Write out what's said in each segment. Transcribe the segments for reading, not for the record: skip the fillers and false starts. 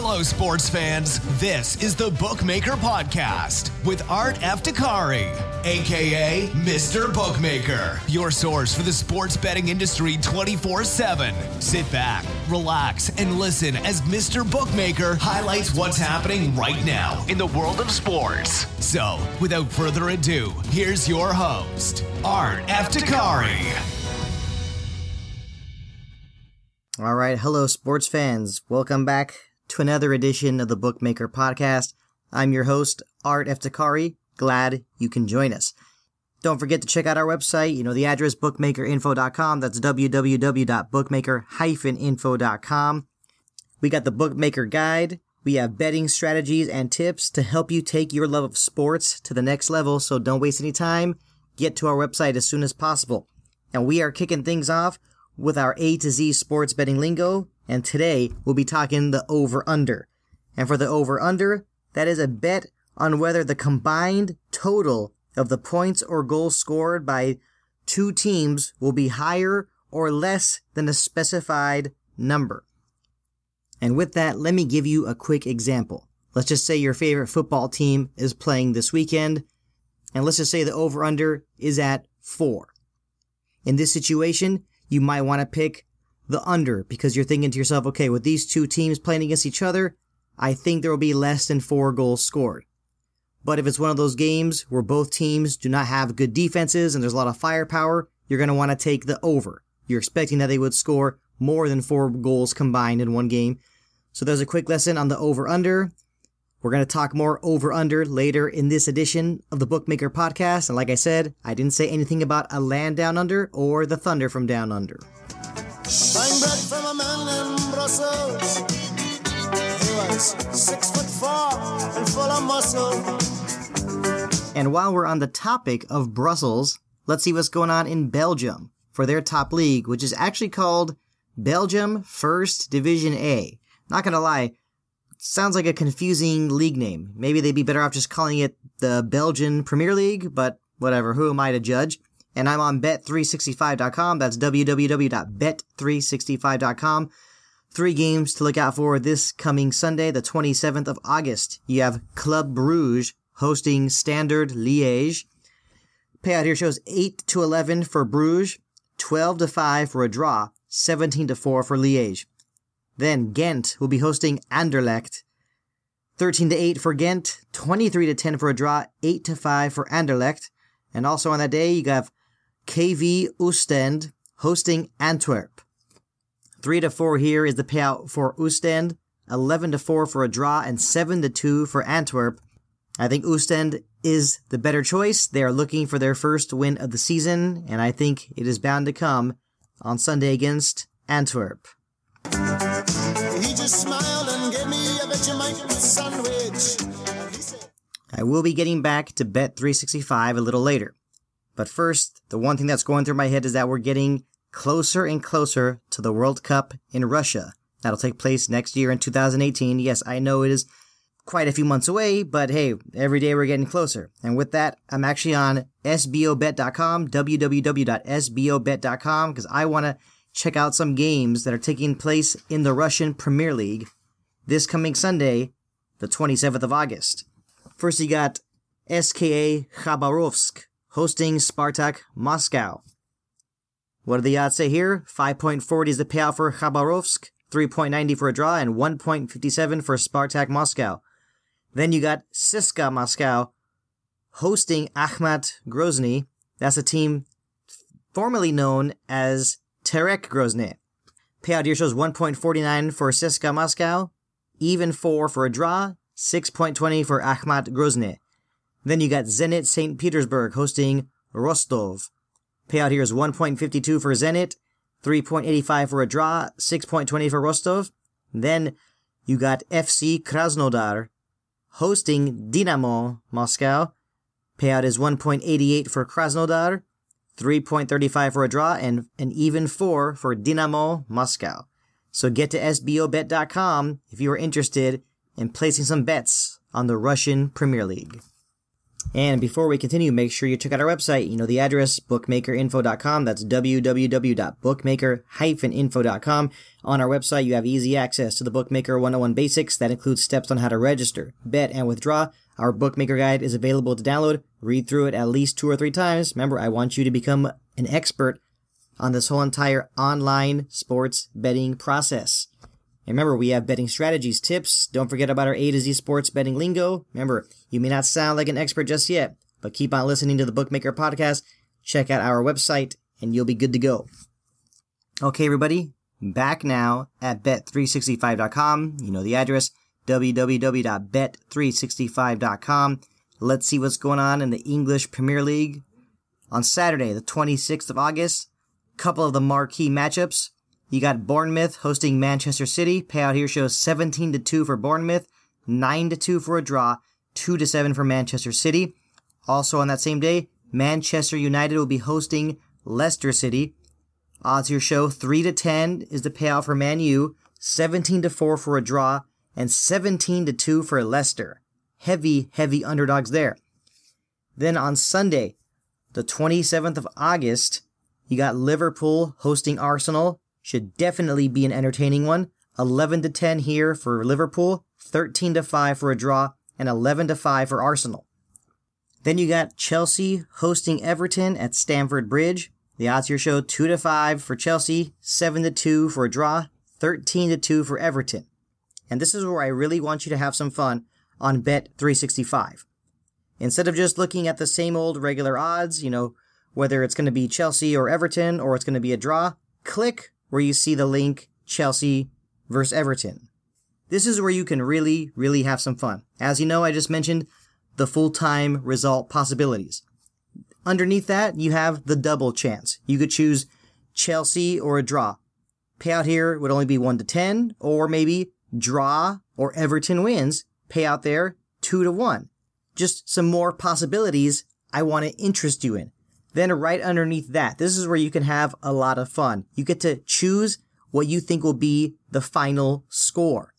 Hello, sports fans. This is the Bookmaker Podcast with Art Eftekhari, a.k.a. Mr. Bookmaker, your source for the sports betting industry 24/7. Sit back, relax, and listen as Mr. Bookmaker highlights what's happening right now in the world of sports. So, without further ado, here's your host, Art Eftekhari. All right, hello sports fans. Welcome back to another edition of the Bookmaker Podcast. I'm your host, Art Eftekhari. Glad you can join us. Don't forget to check out our website. The address bookmakerinfo.com. That's www.bookmaker-info.com. We got the Bookmaker Guide. We have betting strategies and tips to help you take your love of sports to the next level, so don't waste any time. Get to our website as soon as possible. And we are kicking things off with our A to Z sports betting lingo, and today we'll be talking the over-under. And for the over-under, that is a bet on whether the combined total of the points or goals scored by two teams will be higher or less than a specified number. And with that, let me give you a quick example. Let's just say your favorite football team is playing this weekend, and let's just say the over-under is at 4. In this situation, you might want to pick the under because you're thinking to yourself, okay, with these two teams playing against each other, I think there will be less than 4 goals scored. But if it's one of those games where both teams do not have good defenses and there's a lot of firepower, you're going to want to take the over. You're expecting that they would score more than 4 goals combined in one game. So there's a quick lesson on the over-under. We're going to talk more over-under later in this edition of the Bookmaker Podcast. And like I said, I didn't say anything about a land down under or the thunder from down under. Buying bread from a man in Brussels. He was 6'4" and full of muscle. And while we're on the topic of Brussels, let's see what's going on in Belgium for their top league, which is actually called Belgium First Division A. Not gonna lie, sounds like a confusing league name. Maybe they'd be better off just calling it the Belgian Premier League, but whatever, who am I to judge? And I'm on bet365.com. That's www.bet365.com. 3 games to look out for this coming Sunday, the 27th of August. You have Club Bruges hosting Standard Liège. Payout here shows 8-11 for Bruges, 12-5 for a draw, 17-4 for Liège. Then Ghent will be hosting Anderlecht. 13-8 for Ghent, 23-10 for a draw, 8-5 for Anderlecht. And also on that day, you have KV Oostende hosting Antwerp. 3-4 here is the payout for Oostende, 11-4 for a draw, and 7-2 for Antwerp. I think Oostende is the better choice. They are looking for their first win of the season, and I think it is bound to come on Sunday against Antwerp. He just smiled and gave me a Vegemite sandwich. I will be getting back to Bet365 a little later. But first, the one thing that's going through my head is that we're getting closer and closer to the World Cup in Russia. That'll take place next year in 2018. Yes, I know it is quite a few months away, but hey, every day we're getting closer. And with that, I'm actually on SBOBET.com, www.sbobet.com, because I want to check out some games that are taking place in the Russian Premier League this coming Sunday, the 27th of August. First, you got a.k.a. Khabarovsk hosting Spartak Moscow. What do the odds say here? 5.40 is the payout for Khabarovsk, 3.90 for a draw, and 1.57 for Spartak Moscow. Then you got CSKA Moscow hosting Akhmat Grozny. That's a team formerly known as Terek Grozny. Payout here shows 1.49 for CSKA Moscow, even 4 for a draw, 6.20 for Akhmat Grozny. Then you got Zenit St. Petersburg hosting Rostov. Payout here is 1.52 for Zenit, 3.85 for a draw, 6.20 for Rostov. Then you got FC Krasnodar hosting Dynamo Moscow. Payout is 1.88 for Krasnodar, 3.35 for a draw, and an even 4 for Dynamo Moscow. So get to SBOBET.com if you are interested in placing some bets on the Russian Premier League. And before we continue, make sure you check out our website. You know the address, bookmakerinfo.com. That's www.bookmaker-info.com. On our website, you have easy access to the Bookmaker 101 Basics. That includes steps on how to register, bet, and withdraw. Our Bookmaker guide is available to download. Read through it at least 2 or 3 times. Remember, I want you to become an expert on this whole entire online sports betting process. And remember, we have betting strategies, tips. Don't forget about our A to Z sports betting lingo. Remember, you may not sound like an expert just yet, but keep on listening to the Bookmaker podcast. Check out our website, and you'll be good to go. Okay, everybody, back now at bet365.com. You know the address, www.bet365.com. Let's see what's going on in the English Premier League. On Saturday, the 26th of August, couple of the marquee matchups. You got Bournemouth hosting Manchester City. Payout here shows 17-2 for Bournemouth, 9-2 for a draw, 2-7 for Manchester City. Also on that same day, Manchester United will be hosting Leicester City. Odds here show 3-10 is the payout for Man U, 17-4 for a draw, and 17-2 for Leicester. Heavy underdogs there. Then on Sunday, the 27th of August, you got Liverpool hosting Arsenal. Should definitely be an entertaining one. 11-10 here for Liverpool, 13-5 for a draw, and 11-5 for Arsenal. Then you got Chelsea hosting Everton at Stamford Bridge. The odds here show 2-5 for Chelsea, 7-2 for a draw, 13-2 for Everton. And this is where I really want you to have some fun on Bet365. Instead of just looking at the same old regular odds, you know, whether it's going to be Chelsea or Everton or it's going to be a draw, click where you see the link Chelsea versus Everton. This is where you can really have some fun. As you know, I just mentioned the full-time result possibilities. Underneath that, you have the double chance. You could choose Chelsea or a draw. Payout here would only be 1-10, or maybe draw or Everton wins. Payout there 2-1. Just some more possibilities I want to interest you in. Then right underneath that, this is where you can have a lot of fun. You get to choose what you think will be the final score.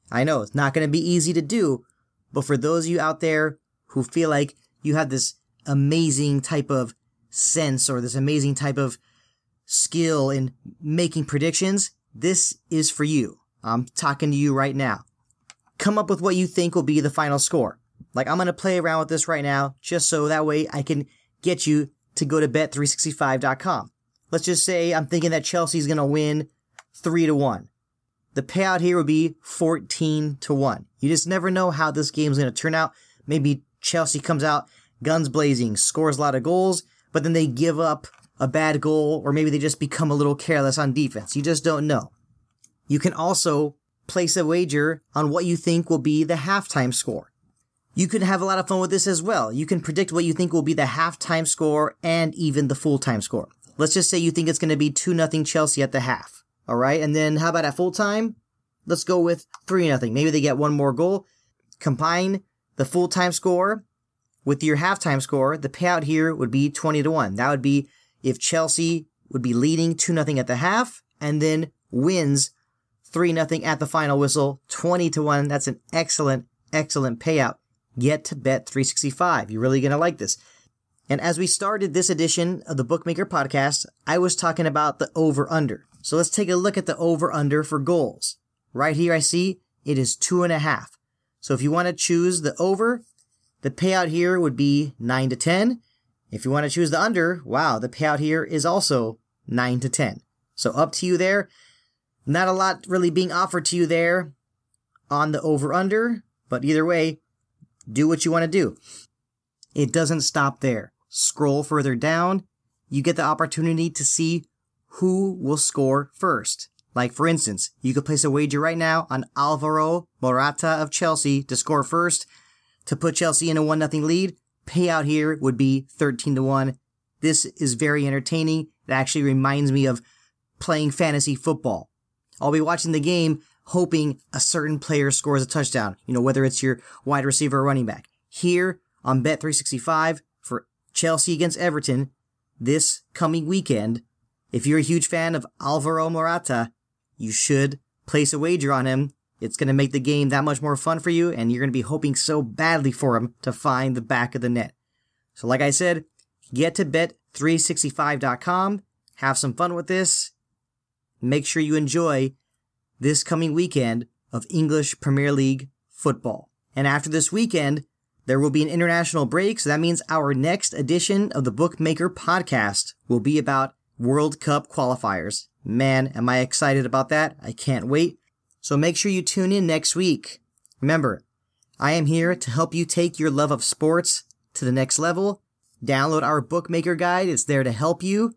I know it's not going to be easy to do, but for those of you out there who feel like you have this amazing type of sense or this amazing type of skill in making predictions, this is for you. I'm talking to you right now. Come up with what you think will be the final score. Like, I'm going to play around with this right now just so that way I can get you to go to bet365.com. Let's just say I'm thinking that Chelsea's going to win 3-1. The payout here would be 14-1. You just never know how this game's going to turn out. Maybe Chelsea comes out guns blazing, scores a lot of goals, but then they give up a bad goal, or maybe they just become a little careless on defense. You just don't know. You can also place a wager on what you think will be the halftime score. You can have a lot of fun with this as well. You can predict what you think will be the halftime score and even the full-time score. Let's just say you think it's going to be 2-0 Chelsea at the half. All right, and then how about at full-time? Let's go with 3-0. Maybe they get one more goal. Combine the full-time score with your halftime score. The payout here would be 20-1. That would be if Chelsea would be leading 2-0 at the half and then wins 3-0 at the final whistle, 20-1. That's an excellent payout. Get to Bet365. You're really going to like this. And as we started this edition of the Bookmaker podcast, I was talking about the over-under. So let's take a look at the over-under for goals. Right here I see it is 2.5. So if you want to choose the over, the payout here would be 9-10. If you want to choose the under, wow, the payout here is also 9-10. So up to you there. Not a lot really being offered to you there on the over-under, but either way, do what you want to do. It doesn't stop there. Scroll further down. You get the opportunity to see who will score first. Like, for instance, you could place a wager right now on Alvaro Morata of Chelsea to score first to put Chelsea in a 1-0 lead. Payout here would be 13-1. This is very entertaining. It actually reminds me of playing fantasy football. I'll be watching the game hoping a certain player scores a touchdown, whether it's your wide receiver or running back. Here on Bet365 for Chelsea against Everton this coming weekend, if you're a huge fan of Alvaro Morata, you should place a wager on him It's going to make the game that much more fun for you, and you're going to be hoping so badly for him to find the back of the net. So like I said, get to bet365.com, have some fun with this. Make sure you enjoy this coming weekend of English Premier League football. And after this weekend, there will be an international break, so that means our next edition of the Bookmaker podcast will be about World Cup qualifiers. Man, am I excited about that. I can't wait. So make sure you tune in next week. Remember, I am here to help you take your love of sports to the next level. Download our Bookmaker guide. It's there to help you.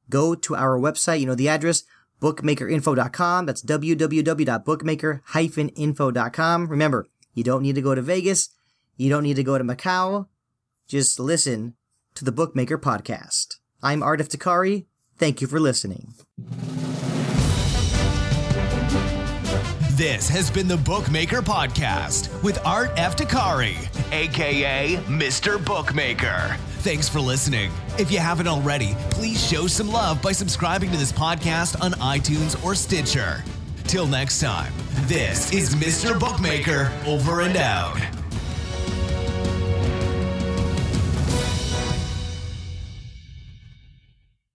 Go to our website. You know the address, bookmakerinfo.com. That's www.bookmaker-info.com. Remember, you don't need to go to Vegas. You don't need to go to Macau. Just listen to the Bookmaker podcast. I'm Art Eftekhari. Thank you for listening. This has been the Bookmaker Podcast with Art Eftekhari, a.k.a. Mr. Bookmaker. Thanks for listening. If you haven't already, please show some love by subscribing to this podcast on iTunes or Stitcher. Till next time, this is Mr. Bookmaker over and out.